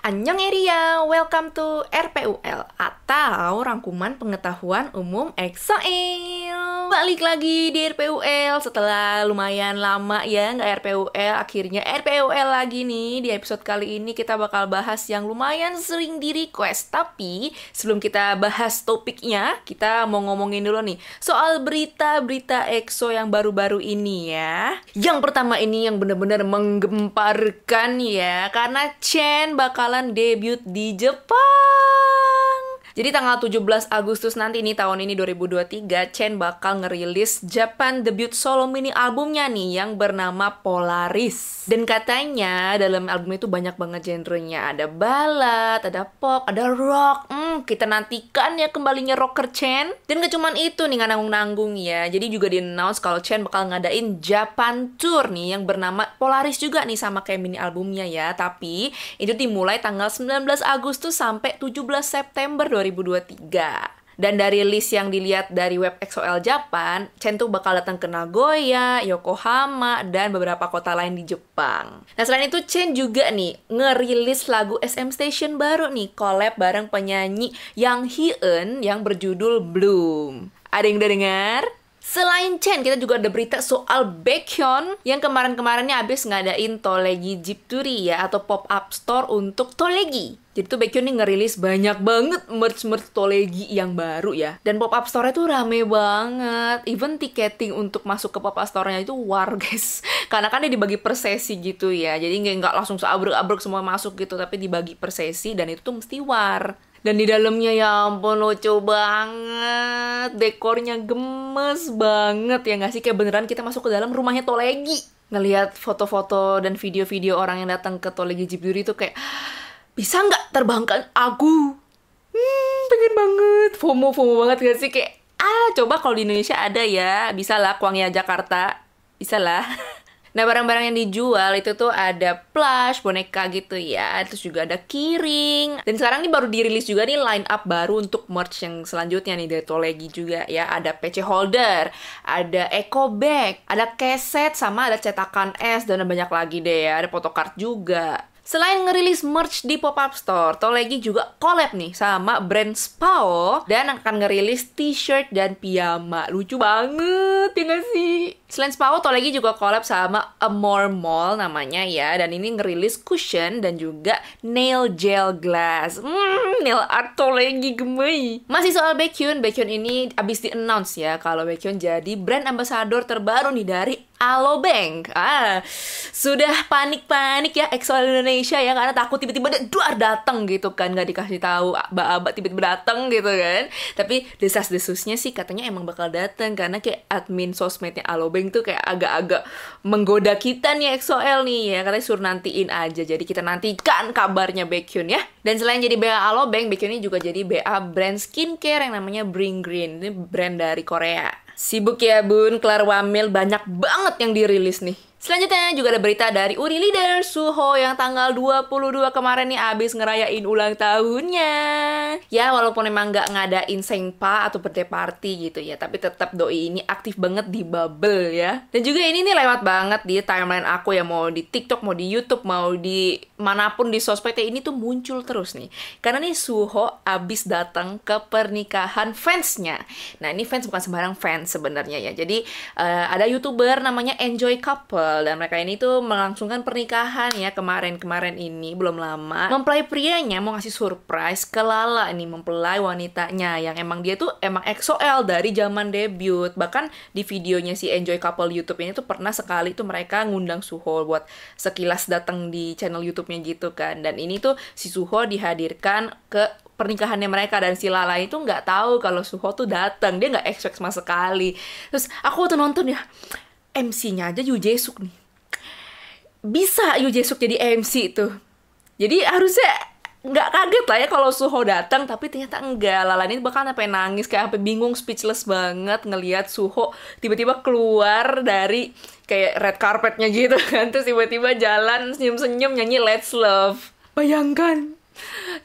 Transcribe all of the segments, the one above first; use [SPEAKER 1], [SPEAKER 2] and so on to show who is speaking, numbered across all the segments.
[SPEAKER 1] Annyeong Eria, welcome to RPUL atau Rangkuman Pengetahuan Umum EXO-il. Balik lagi di RPUL setelah lumayan lama ya nggak RPUL. Akhirnya RPUL lagi nih. Di episode kali ini kita bakal bahas yang lumayan sering di request. Tapi sebelum kita bahas topiknya, kita mau ngomongin dulu nih soal berita-berita EXO yang baru-baru ini ya. Yang pertama ini yang bener-bener menggemparkan ya, karena Chen bakalan debut di Jepang. Jadi tanggal 17 Agustus nanti nih, tahun ini 2023, Chen bakal ngerilis Japan debut solo mini albumnya nih yang bernama Polaris. Dan katanya dalam album itu banyak banget genrenya. Ada ballad, ada pop, ada rock. Kita nantikan ya kembalinya rocker Chen. Dan gak cuman itu nih, gak nanggung-nanggung ya. Jadi juga di-announce kalau Chen bakal ngadain Japan Tour nih yang bernama Polaris juga nih, sama kayak mini albumnya ya. Tapi itu dimulai tanggal 19 Agustus sampai 17 September 2023. Dan dari list yang dilihat dari web EXO-L Japan, Chen tuh bakal datang ke Nagoya, Yokohama, dan beberapa kota lain di Jepang. Nah, selain itu Chen juga nih ngerilis lagu SM Station baru nih, collab bareng penyanyi Yang Hee-eun yang berjudul Bloom. Ada yang udah dengar? Selain Chen, kita juga ada berita soal Baekhyun yang kemarin-kemarinnya abis ngadain Tolegi Jipturi ya, atau pop-up store untuk Tolegi. Jadi tuh Baekhyun nih ngerilis banyak banget merch-merch Tolegi yang baru ya. Dan pop-up store-nya tuh rame banget. Even tiketing untuk masuk ke pop-up store-nya itu war guys. Karena kan dia dibagi per sesi gitu ya. Jadi nggak langsung seabrek-abrek semua masuk gitu, tapi dibagi per sesi dan itu tuh mesti war. Dan di dalamnya ya ampun lucu banget, dekornya gemes banget ya nggak sih, kayak beneran kita masuk ke dalam rumahnya Tolegi. Ngelihat foto-foto dan video-video orang yang datang ke Tolegi Jipduri itu kayak, bisa nggak terbangkan aku? Pengen banget, FOMO banget gak sih, kayak coba kalau di Indonesia ada ya, bisa lah Kwangya Jakarta, bisa lah. Nah, barang-barang yang dijual itu tuh ada plush, boneka gitu ya. Terus juga ada keyring. Dan sekarang ini baru dirilis juga nih line up baru untuk merch yang selanjutnya nih dari Tolegi juga ya. Ada PC holder, ada eco bag, ada keset, sama ada cetakan es, dan banyak lagi deh ya. Ada photocard juga. Selain ngerilis merch di pop-up store, Tolegi juga collab nih sama brand Spao dan akan ngerilis t-shirt dan piyama. Lucu banget, ya nggak sih? Selain Spao, Tolegi juga collab sama Amore Mall namanya ya, dan ini ngerilis cushion dan juga nail gel glass. Nail art Tolegi gemes. Masih soal Baekhyun ini abis di-announce ya kalau Baekhyun jadi brand ambassador terbaru nih dari Alobank. Sudah panik-panik ya EXO Indonesia ya, karena takut tiba-tiba datang gitu kan, nggak dikasih tahu, aba-aba tiba-tiba datang gitu kan. Tapi desas-desusnya sih katanya emang bakal datang, karena kayak admin sosmednya Alobank tuh kayak agak-agak menggoda kita nih EXO-L nih ya, katanya suruh nantiin aja. Jadi kita nantikan kabarnya Baekhyun ya. Dan selain jadi BA Alobank, Baekhyun ini juga jadi BA brand skincare yang namanya Bring Green. Ini brand dari Korea. Sibuk ya bun, kelar wamil, banyak banget yang dirilis nih. Selanjutnya juga ada berita dari Uri leader Suho yang tanggal 22 kemarin nih abis ngerayain ulang tahunnya. Ya walaupun emang nggak ngadain sengpa atau birthday party gitu ya, tapi tetap doi ini aktif banget di bubble ya. Dan juga ini nih lewat banget di timeline aku ya, mau di TikTok, mau di YouTube, mau di manapun di sosmednya ini tuh muncul terus nih. Karena nih Suho abis datang ke pernikahan fansnya. Nah ini fans bukan sembarang fans sebenarnya ya. Jadi ada YouTuber namanya Enjoy Couple, dan mereka ini tuh melangsungkan pernikahan ya kemarin ini, belum lama. Mempelai prianya mau ngasih surprise ke Lala nih, mempelai wanitanya yang emang dia tuh emang EXO-L dari zaman debut. Bahkan di videonya si Enjoy Couple YouTube ini tuh pernah sekali tuh mereka ngundang Suho buat sekilas datang di channel YouTube-nya gitu kan. Dan ini tuh si Suho dihadirkan ke pernikahannya mereka, dan si Lala itu nggak tahu kalau Suho tuh datang, dia nggak expect sama sekali. Terus aku tuh nonton ya, MC-nya aja Yoo Jae-suk nih. Bisa Yoo Jae-suk jadi MC tuh. Jadi harusnya nggak kaget lah ya kalau Suho datang, tapi ternyata enggak. Lala ini bahkan sampai nangis, kayak sampai bingung, speechless banget ngelihat Suho tiba-tiba keluar dari kayak red carpetnya gitu kan. Terus tiba-tiba jalan senyum-senyum nyanyi Let's Love. Bayangkan.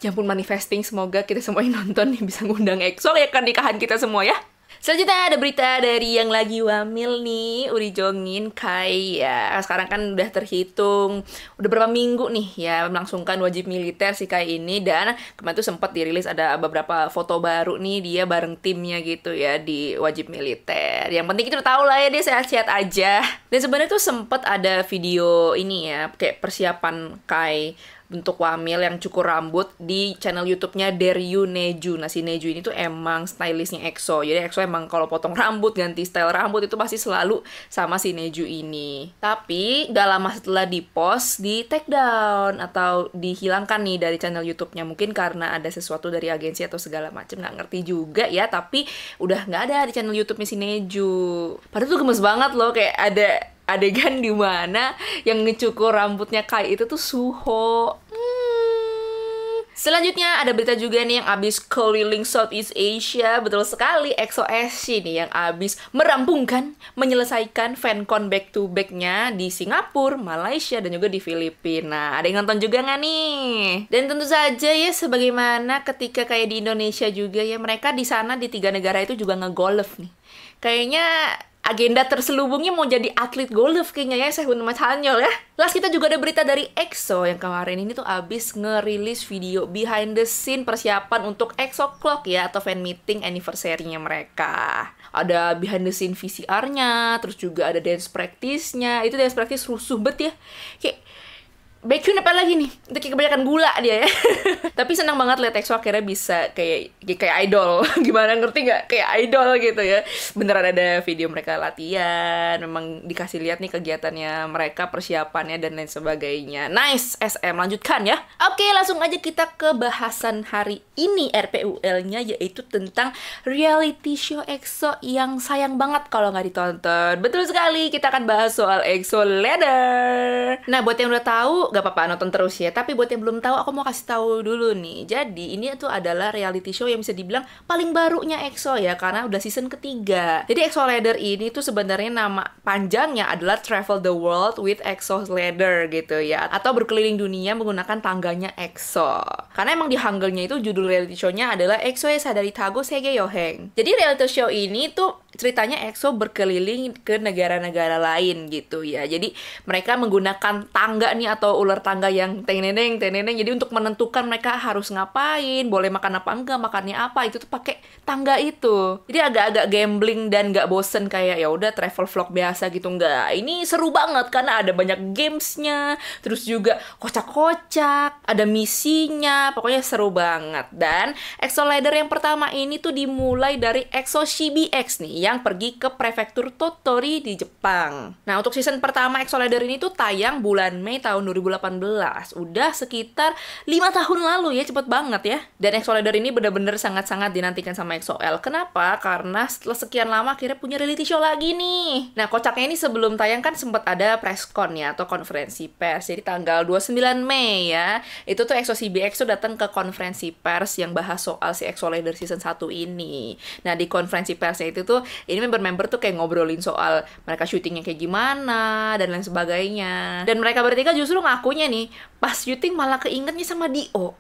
[SPEAKER 1] Ya ampun, manifesting, semoga kita semua yang nonton nih bisa ngundang EXO ya kan nikahan kita semua ya. Selanjutnya ada berita dari yang lagi wamil nih, Uri Jongin Kai ya. Sekarang kan udah terhitung, udah berapa minggu nih ya melangsungkan wajib militer si Kai ini. Dan kemarin tuh sempat dirilis ada beberapa foto baru nih dia bareng timnya gitu ya di wajib militer. Yang penting kita udah tahu lah ya dia sehat-sehat aja. Dan sebenarnya tuh sempat ada video ini ya, kayak persiapan Kai untuk wamil yang cukur rambut di channel YouTube-nya Deryu Neju. Nah, si Neju ini tuh emang stylistnya EXO. Jadi EXO emang kalau potong rambut, ganti style rambut itu pasti selalu sama si Neju ini. Tapi gak lama setelah di-post, di take down atau dihilangkan nih dari channel YouTube-nya. Mungkin karena ada sesuatu dari agensi atau segala macam, nggak ngerti juga ya. Tapi udah nggak ada di channel YouTube-nya si Neju. Padahal tuh gemes banget loh, kayak ada adegan di mana yang ngecukur rambutnya Kai itu tuh Suho. Selanjutnya ada berita juga nih yang abis keliling Southeast Asia. Betul sekali, EXO-SC nih yang abis merampungkan, menyelesaikan fancon back-to-back-nya di Singapura, Malaysia, dan juga di Filipina. Ada yang nonton juga nggak nih? Dan tentu saja ya, sebagaimana ketika kayak di Indonesia juga ya, mereka di sana di 3 negara itu juga nge-golf nih. Kayaknya agenda terselubungnya mau jadi atlet golf kayaknya ya, Sehun Mas Hanyol ya. Last kita juga ada berita dari EXO yang kemarin ini tuh abis ngerilis video behind the scene persiapan untuk EXO Clock ya, atau fan meeting anniversary-nya mereka. Ada behind the scene VCR-nya, terus juga ada dance practice-nya. Itu dance practice rusuh bet ya. Kayak Baekhyun apa lagi nih? Itu kayak kebanyakan gula dia ya. Tapi senang banget liat EXO akhirnya bisa kayak idol. Gimana, ngerti nggak? Kayak idol gitu ya. Beneran ada video mereka latihan. Memang dikasih lihat nih kegiatannya mereka, persiapannya dan lain sebagainya. Nice, SM. Lanjutkan ya. Oke, langsung aja kita ke bahasan hari ini RPUL-nya, yaitu tentang reality show EXO yang sayang banget kalau nggak ditonton. Betul sekali, kita akan bahas soal EXO Ladder. Nah, buat yang udah tahu, gak apa-apa nonton terus ya. Tapi buat yang belum tahu, aku mau kasih tahu dulu nih. Jadi ini tuh adalah reality show yang bisa dibilang paling barunya EXO ya, karena udah season ketiga. Jadi EXO Ladder ini tuh sebenarnya nama panjangnya adalah Travel the World with EXO Ladder gitu ya, atau berkeliling dunia menggunakan tangganya EXO. Karena emang di Hangulnya itu judul reality show-nya adalah EXO의 사다리 타고 세계 여행. Jadi reality show ini tuh ceritanya EXO berkeliling ke negara-negara lain gitu ya. Jadi mereka menggunakan tangga nih atau ular tangga yang teneneng. Jadi untuk menentukan mereka harus ngapain, boleh makan apa enggak, makannya apa, itu tuh pakai tangga itu. Jadi agak-agak gambling dan nggak bosen kayak ya udah travel vlog biasa gitu, enggak. Ini seru banget karena ada banyak gamesnya, terus juga kocak-kocak, ada misinya, pokoknya seru banget. Dan EXO Ladder yang pertama ini tuh dimulai dari EXO CBX nih yang pergi ke prefektur Tottori di Jepang. Nah, untuk season pertama EXO Ladder ini tuh tayang bulan Mei tahun 2018. Udah sekitar 5 tahun lalu ya, cepet banget ya. Dan EXO Ladder ini bener-bener sangat-sangat dinantikan sama EXO-L. Kenapa? Karena setelah sekian lama akhirnya punya reality show lagi nih. Nah, kocaknya ini sebelum tayang kan sempat ada press con ya, atau konferensi pers. Jadi tanggal 29 Mei ya, itu tuh EXO CBX tuh datang ke konferensi pers yang bahas soal si EXO Ladder season 1 ini. Nah, di konferensi persnya itu tuh, ini member-member tuh kayak ngobrolin soal mereka syutingnya kayak gimana, dan lain sebagainya. Dan mereka bertiga justru ngakunya nih, pas syuting malah keingetnya sama Dio.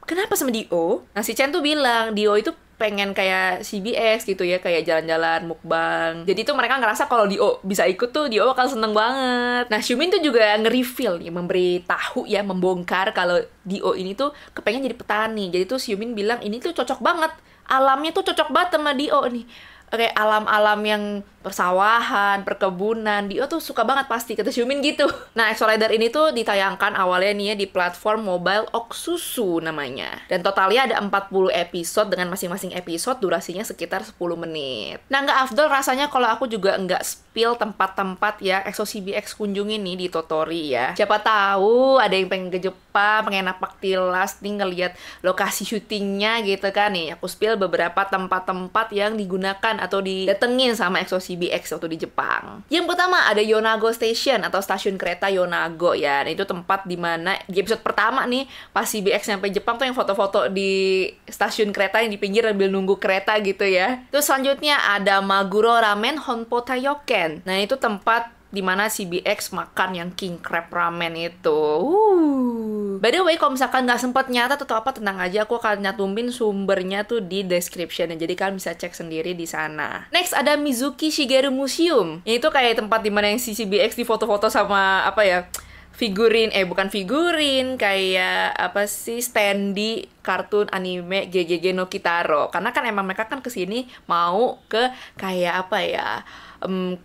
[SPEAKER 1] Kenapa sama Dio? Nah, si Chen tuh bilang, Dio itu pengen kayak CBX gitu ya, kayak jalan-jalan, mukbang. Jadi tuh mereka ngerasa kalau Dio bisa ikut tuh, Dio bakal seneng banget. Nah, Xiumin tuh juga nge-reveal nih, memberi tahu ya, membongkar kalau Dio ini tuh kepengen jadi petani. Jadi tuh Xiumin bilang, ini tuh cocok banget. Alamnya tuh cocok banget sama Dio nih. Kayak alam-alam yang persawahan, perkebunan, Dio tuh suka banget pasti, kata Xiumin gitu. Nah, EXO Ladder ini tuh ditayangkan awalnya nih ya di platform mobile Oksusu namanya. Dan totalnya ada 40 episode dengan masing-masing episode durasinya sekitar 10 menit. Nah, nggak afdol rasanya kalau aku juga nggak spill tempat-tempat ya EXO CBX kunjungi nih di Tottori ya. Siapa tahu ada yang pengen ke Jepang, pengen napak tilas nih ngeliat lokasi syutingnya gitu kan nih. Aku spill beberapa tempat-tempat yang digunakan atau didatengin sama EXO CBX waktu di Jepang. Yang pertama ada Yonago Station atau stasiun kereta Yonago ya. Nah, itu tempat dimana di episode pertama nih pas CBX sampai Jepang tuh yang foto-foto di stasiun kereta yang di pinggir sambil nunggu kereta gitu ya. Terus selanjutnya ada Maguro Ramen Honpo Tayoken. Nah, itu tempat dimana CBX makan yang king crab ramen itu. By the way, kalau misalkan nggak sempet nyata atau apa, tenang aja, aku akan nyatumin sumbernya tuh di description, jadi kalian bisa cek sendiri di sana. Next ada Mizuki Shigeru Museum. Ini tuh kayak tempat dimana yang si CBX di foto-foto sama apa ya, figurin, bukan figurin, kayak apa sih, standee kartun anime GGG no Kitaro. Karena kan emang mereka kan kesini mau ke kayak apa ya,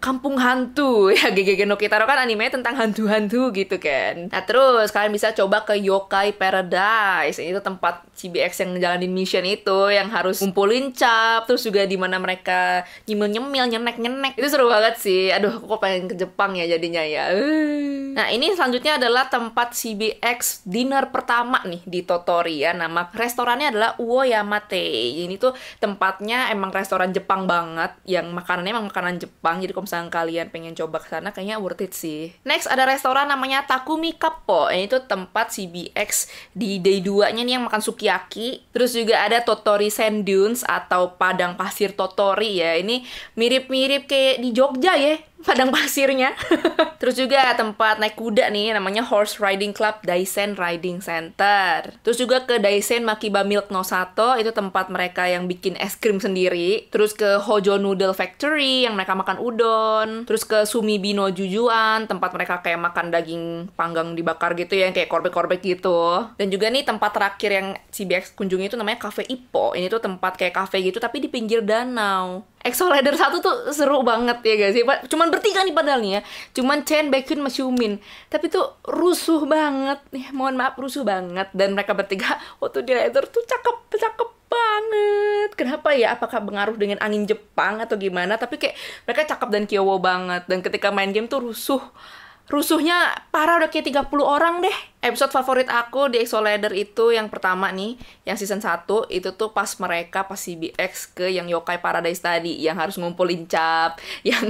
[SPEAKER 1] kampung hantu ya. GGG no Kitaro kan anime tentang hantu-hantu gitu kan. Nah terus kalian bisa coba ke Yokai Paradise. Itu tempat CBX yang ngejalanin mission itu, yang harus ngumpulin cap, terus juga dimana mereka nyemil-nyemil, nyenek-nyenek. Itu seru banget sih. Aduh, aku kok pengen ke Jepang ya jadinya ya. Nah ini selanjutnya adalah tempat CBX dinner pertama nih di Totori ya. Nama restorannya adalah Uo Yamate. Ini tuh tempatnya emang restoran Jepang banget, yang makanannya emang makanan Jepang. Jadi kalau misalnya kalian pengen coba ke sana, kayaknya worth it sih. Next ada restoran namanya Takumi Kappo. Ini tuh tempat CBX di day 2-nya nih yang makan sukiyaki. Terus juga ada Totori Sand Dunes atau padang pasir Totori ya. Ini mirip-mirip kayak di Jogja ya, padang pasirnya. Terus juga tempat naik kuda nih, namanya Horse Riding Club Daisen Riding Center. Terus juga ke Daisen Makiba Milk no Sato, itu tempat mereka yang bikin es krim sendiri. Terus ke Hojo Noodle Factory, yang mereka makan udon. Terus ke Sumibi no Jujuan, tempat mereka kayak makan daging panggang dibakar gitu ya, yang kayak korbek-korbek gitu. Dan juga nih tempat terakhir yang CBX kunjungi itu namanya Cafe Ippo. Ini tuh tempat kayak cafe gitu, tapi di pinggir danau. Exo-Ladder 1 tuh seru banget ya guys. Cuman bertiga nih padahal nih ya. Cuman Chen, Baekhyun, Masyumin. Tapi tuh rusuh banget. Mohon maaf, rusuh banget. Dan mereka bertiga waktu di ladder tuh cakep banget. Kenapa ya? Apakah pengaruh dengan angin Jepang atau gimana? Tapi kayak mereka cakep dan kyowo banget. Dan ketika main game tuh rusuhnya parah, udah kayak 30 orang deh. Episode favorit aku di Exo-Ladder itu yang pertama nih, yang season 1, itu tuh pas CBX ke yang Yokai Paradise tadi, yang harus ngumpulin cap, yang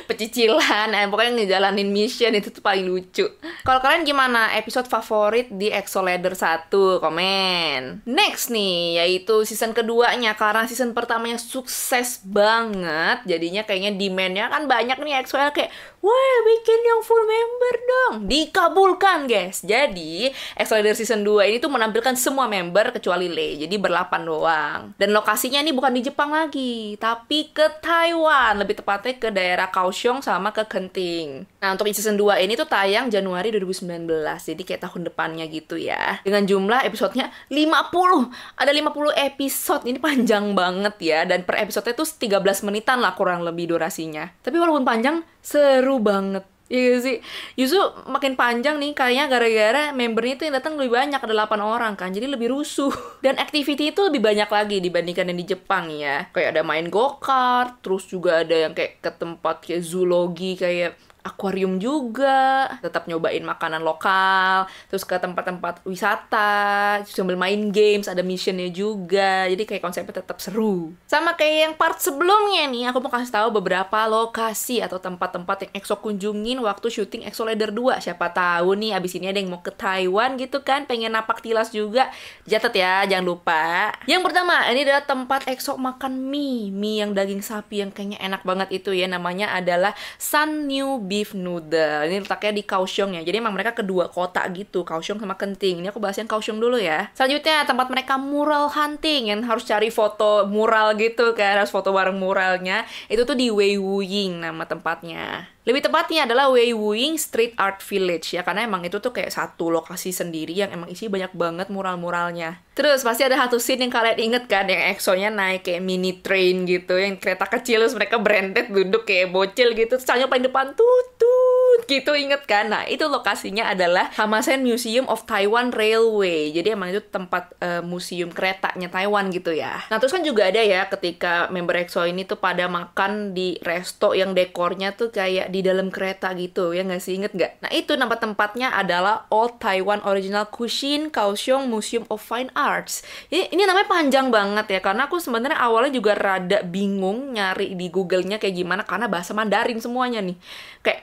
[SPEAKER 1] pecicilan, pokoknya ngejalanin mission, itu tuh paling lucu. Kalau kalian gimana episode favorit di Exo-Ladder 1? Komen. Next nih, yaitu season keduanya, karena season pertamanya sukses banget, jadinya kayaknya demand-nya kan banyak nih Exo-Ladder kayak, wah bikin yang full member dong. Dikabulkan guys. Jadi Exo-Ladder season 2 ini tuh menampilkan semua member kecuali Lei. Jadi berlapan doang. Dan lokasinya ini bukan di Jepang lagi, tapi ke Taiwan, lebih tepatnya ke daerah Kaohsiung sama ke Genting. Nah, untuk season 2 ini tuh tayang Januari 2019. Jadi kayak tahun depannya gitu ya. Dengan jumlah episodenya 50. Ada 50 episode. Ini panjang banget ya. Dan per episodenya tuh 13 menitan lah kurang lebih durasinya. Tapi walaupun panjang, seru banget. Iya sih. Justru makin panjang nih kayaknya gara-gara membernya itu yang datang lebih banyak, ada 8 orang kan. Jadi lebih rusuh. Dan activity itu lebih banyak lagi dibandingkan yang di Jepang ya. Kayak ada main go-kart, terus juga ada yang kayak ke tempat kayak zoologi, kayak akuarium juga, tetap nyobain makanan lokal, terus ke tempat-tempat wisata, sambil main games, ada missionnya juga, jadi kayak konsepnya tetap seru. Sama kayak yang part sebelumnya nih, aku mau kasih tahu beberapa lokasi atau tempat-tempat yang EXO kunjungin waktu syuting Exo-Ladder 2. Siapa tahu nih abis ini ada yang mau ke Taiwan gitu kan, pengen napak tilas juga, catat ya, jangan lupa. Yang pertama, ini adalah tempat EXO makan mie yang daging sapi yang kayaknya enak banget itu ya, namanya adalah Sun New Beef Noodle. Ini letaknya di Kaohsiung ya. Jadi emang mereka kedua kota gitu, Kaohsiung sama Genting. Ini aku bahas yang Kaohsiung dulu ya. Selanjutnya tempat mereka mural hunting, yang harus cari foto mural gitu kan, harus foto bareng muralnya. Itu tuh di Weiwuying nama tempatnya. Lebih tepatnya adalah Weiwuying Street Art Village ya, karena emang itu tuh kayak satu lokasi sendiri yang emang isi banyak banget mural-muralnya. Terus pasti ada satu scene yang kalian inget kan, yang EXO-nya naik kayak mini train gitu, yang kereta kecil, terus mereka branded duduk kayak bocil gitu, terus Chanyeol paling depan tutut gitu, inget kan? Nah itu lokasinya adalah Hamasen Museum of Taiwan Railway. Jadi emang itu tempat museum keretanya Taiwan gitu ya. Nah terus kan juga ada ya ketika member EXO ini tuh pada makan di resto yang dekornya tuh kayak di dalam kereta gitu, ya nggak sih, inget nggak? Nah itu nama tempatnya adalah Old Taiwan Original Cuisine Kaohsiung Museum of Fine Arts. Ini namanya panjang banget ya, karena aku sebenarnya awalnya juga rada bingung nyari di Google-nya kayak gimana, karena bahasa Mandarin semuanya nih. Kayak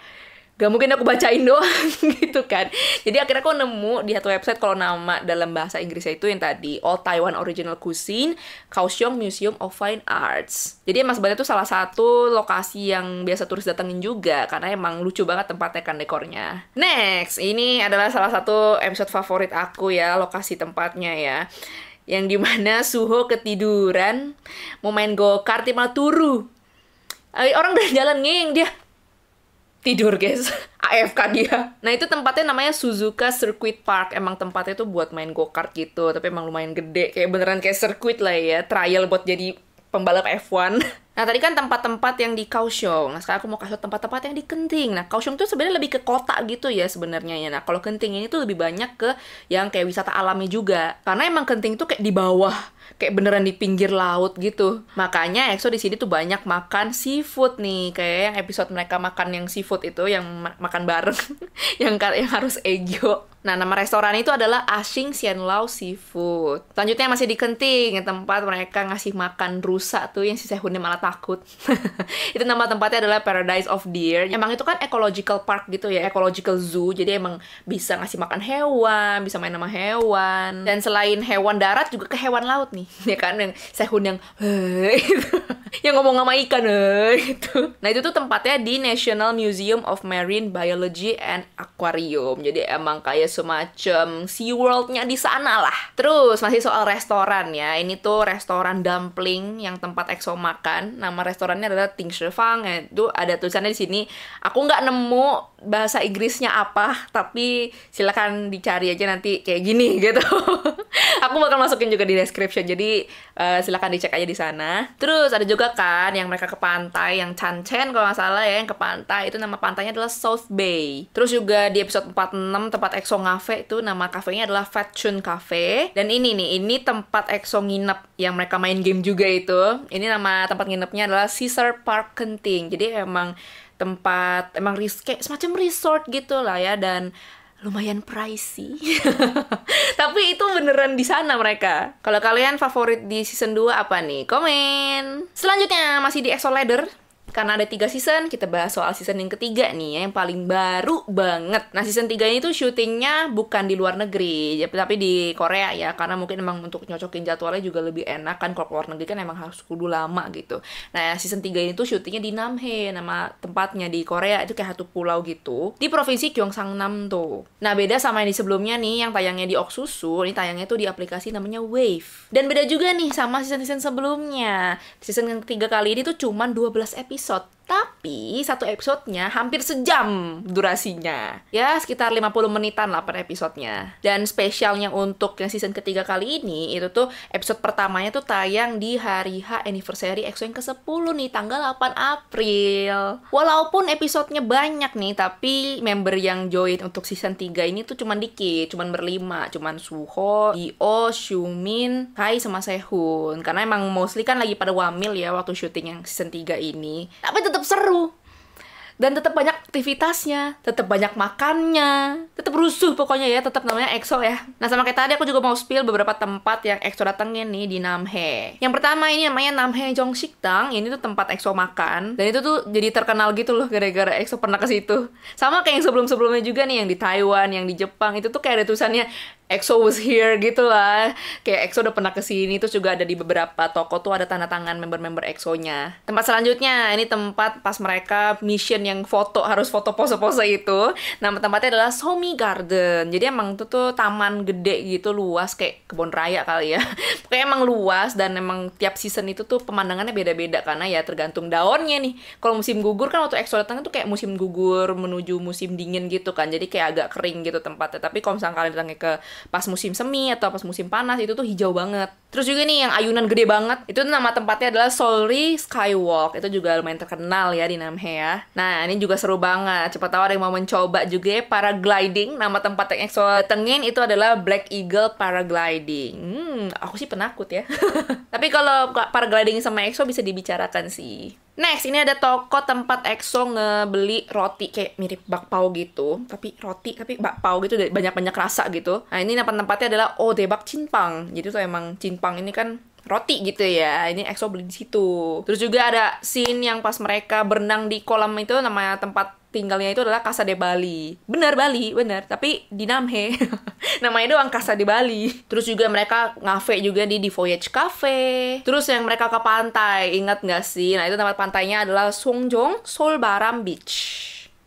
[SPEAKER 1] gak mungkin aku bacain doang gitu kan. Jadi akhirnya aku nemu di satu website kalau nama dalam bahasa Inggrisnya itu yang tadi Old Taiwan Original Cuisine, Kaohsiung Museum of Fine Arts. Jadi emang sebenarnya itu salah satu lokasi yang biasa turis datengin juga, karena emang lucu banget tempatnya kan, dekornya. Next, ini adalah salah satu episode favorit aku ya, lokasi tempatnya ya, yang dimana Suho ketiduran mau main go-kart malah turu. Orang udah jalan ngeng, dia tidur guys. AFK dia. Nah itu tempatnya namanya Suzuka Circuit Park. Emang tempatnya tuh buat main go-kart gitu, tapi emang lumayan gede, kayak beneran kayak sirkuit lah ya, trial buat jadi pembalap F1. Nah tadi kan tempat-tempat yang di Kaohsiung. Nah sekarang aku mau kasih tempat-tempat yang di Kenting. Nah Kaohsiung tuh sebenarnya lebih ke kota gitu ya sebenarnya ya. Nah kalau Kenting ini tuh lebih banyak ke yang kayak wisata alamnya juga, karena emang Kenting tuh kayak di bawah, kayak beneran di pinggir laut gitu. Makanya EXO di sini tuh banyak makan seafood nih, kayak yang episode mereka makan yang seafood itu, yang makan bareng, yang harus Egyo. Nah, nama restoran itu adalah Ashing Sianlao Seafood. Selanjutnya masih di Kenting, tempat mereka ngasih makan rusa tuh, yang si Sehunnya malah takut. Itu nama tempatnya adalah Paradise of Deer. Emang itu kan ecological park gitu ya, ecological zoo. Jadi emang bisa ngasih makan hewan, bisa main sama hewan. Dan selain hewan darat juga ke hewan laut nih. Ya kan, yang Sehun yang gitu. Yang ngomong sama ikan gitu. Nah, itu tuh tempatnya di National Museum of Marine Biology and Aquarium. Jadi emang kayak semacam SeaWorld-nya di sana lah. Terus masih soal restoran ya. Ini tuh restoran dumpling yang tempat EXO makan. Nama restorannya adalah Ting Shi Fang. Itu ada tulisannya di sini. Aku nggak nemu bahasa Inggrisnya apa, tapi silakan dicari aja nanti kayak gini gitu. Aku bakal masukin juga di description. Jadi silakan dicek aja di sana. Terus ada juga kan yang mereka ke pantai, yang Chanchen kalau nggak salah ya, yang ke pantai. Itu nama pantainya adalah South Bay. Terus juga di episode 46 tempat EXO ngafe itu nama kafenya adalah Fat Chun Cafe. Dan ini tempat EXO nginep yang mereka main game juga itu. Ini nama tempat nginepnya adalah Caesar Park Kenting. Jadi emang kayak semacam resort gitu lah ya, dan lumayan pricey. Tapi itu beneran di sana mereka. Kalau kalian favorit di season 2 apa nih? Komen. Selanjutnya masih di EXO Ladder. Karena ada 3 season, kita bahas soal season yang ketiga nih ya, yang paling baru banget. Nah, season 3 ini tuh syutingnya bukan di luar negeri, tapi di Korea ya, karena mungkin emang untuk nyocokin jadwalnya juga lebih enak kan, kalau keluar negeri kan emang harus kudu lama gitu. Nah, season 3 ini tuh syutingnya di Namhae, nama tempatnya di Korea, itu kayak satu pulau gitu, di provinsi Gyeongsangnam tuh. Nah, beda sama yang di sebelumnya nih, yang tayangnya di Oksusu, ini tayangnya tuh di aplikasi namanya Wave. Dan beda juga nih sama season-season sebelumnya. Season yang ketiga kali ini tuh cuman 12 episode. Tapi satu episodenya hampir sejam durasinya. Ya, sekitar 50 menitan lah per episodenya. Dan spesialnya untuk yang season ketiga kali ini, itu tuh episode pertamanya tuh tayang di hari H anniversary EXO yang ke-10 nih, tanggal 8 April. Walaupun episodenya banyak nih, tapi member yang join untuk season 3 ini tuh cuman dikit, cuman berlima. Cuman Suho, Io, Xiumin, Kai, sama Sehun. Karena emang mostly kan lagi pada wamil ya waktu syuting yang season 3 ini. Tapi tetap seru. Dan tetap banyak aktivitasnya, tetap banyak makannya, tetap rusuh pokoknya ya, tetap namanya EXO ya. Nah, sama kayak tadi aku juga mau spill beberapa tempat yang EXO datengin nih di Namhae. Yang pertama ini namanya Namhae Jongsikdang. Ini tuh tempat EXO makan, dan itu tuh jadi terkenal gitu loh gara-gara EXO pernah ke situ. Sama kayak yang sebelum-sebelumnya juga nih, yang di Taiwan, yang di Jepang, itu tuh kayak ada tulisannya EXO was here gitu lah. Kayak EXO udah pernah kesini. Terus juga ada di beberapa toko tuh ada tanda tangan member-member EXO-nya. Tempat selanjutnya, ini tempat pas mereka mission yang harus foto pose-pose itu. Nama tempatnya adalah Somi Garden. Jadi emang itu tuh taman gede gitu, luas, kayak kebun raya kali ya. Pokoknya emang luas, dan emang tiap season itu tuh pemandangannya beda-beda, karena ya tergantung daunnya nih. Kalau musim gugur kan waktu EXO datang tuh kayak musim gugur menuju musim dingin gitu kan. Jadi kayak agak kering gitu tempatnya. Tapi kalau misalnya kalian datangnya ke pas musim semi atau pas musim panas, itu tuh hijau banget. Terus juga nih yang ayunan gede banget, itu nama tempatnya adalah Seoulri Skywalk. Itu juga lumayan terkenal ya di Namhae ya. Nah, ini juga seru banget. Cepat tahu ada yang mau mencoba juga ya, paragliding. Nama tempat yang EXO datengin itu adalah Black Eagle Paragliding. Aku sih penakut ya. Tapi kalau paragliding sama EXO bisa dibicarakan sih. Next, ini ada toko tempat EXO ngebeli roti kayak mirip bakpao gitu, tapi bakpao gitu, banyak-banyak rasa gitu. Nah, ini tempatnya adalah Odebak Cinpang. Jadi tuh emang Cinpang ini kan roti gitu ya. Ini EXO beli di situ. Terus juga ada scene yang pas mereka berenang di kolam itu, namanya tempat tinggalnya itu adalah Casa de Bali. Bener Bali, bener. Tapi di Namhe. Namanya doang Casa de Bali. Terus juga mereka ngafe juga di Voyage Cafe. Terus yang mereka ke pantai, ingat nggak sih? Nah itu tempat pantainya adalah Songjong Solbaram Beach.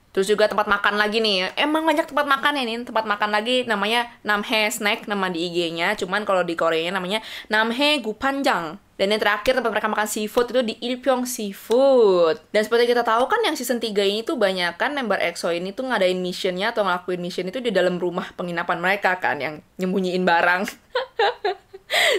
[SPEAKER 1] Terus juga tempat makan lagi nih. Emang banyak tempat makan ya nih. Tempat makan lagi namanya Namhae Snack, nama di IG-nya. Cuman kalau di Koreanya namanya Namhae Gupanjang. Dan yang terakhir tempat mereka makan seafood itu di Ilpyeong Seafood. Dan seperti kita tahu kan yang season 3 ini tuh banyak kan member EXO ini tuh ngadain missionnya atau ngelakuin mission itu di dalam rumah penginapan mereka kan, yang nyembunyiin barang.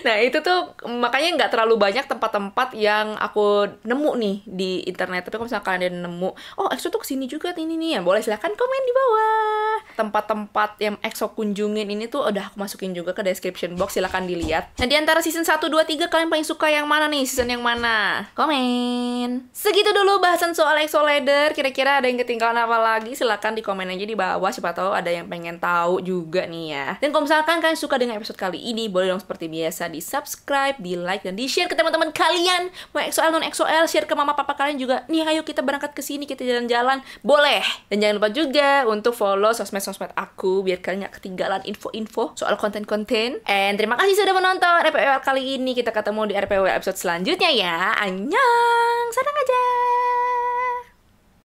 [SPEAKER 1] Nah itu tuh makanya nggak terlalu banyak tempat-tempat yang aku nemu nih di internet. Tapi kalau misalkan kalian nemu, oh EXO tuh kesini juga nih ya, boleh silahkan komen di bawah. Tempat-tempat yang EXO kunjungin ini tuh udah aku masukin juga ke description box, silahkan dilihat. Nah di antara season 1, 2, 3 kalian paling suka yang mana nih? Season yang mana? Komen. Segitu dulu bahasan soal EXO Leader. Kira-kira ada yang ketinggalan apa lagi? Silahkan di komen aja di bawah, siapa tahu ada yang pengen tahu juga nih ya. Dan kalau misalkan kalian suka dengan episode kali ini, boleh dong seperti biasa di subscribe, di like, dan di share ke teman-teman kalian. Mau EXO-L, non EXO-L, share ke mama papa kalian juga. Nih ayo kita berangkat ke sini, kita jalan-jalan. Boleh. Dan jangan lupa juga untuk follow sosmed-sosmed aku biar kalian gak ketinggalan info-info soal konten-konten. And terima kasih sudah menonton RPUL kali ini. Kita ketemu di RPUL episode selanjutnya ya. Annyeong, sadang aja.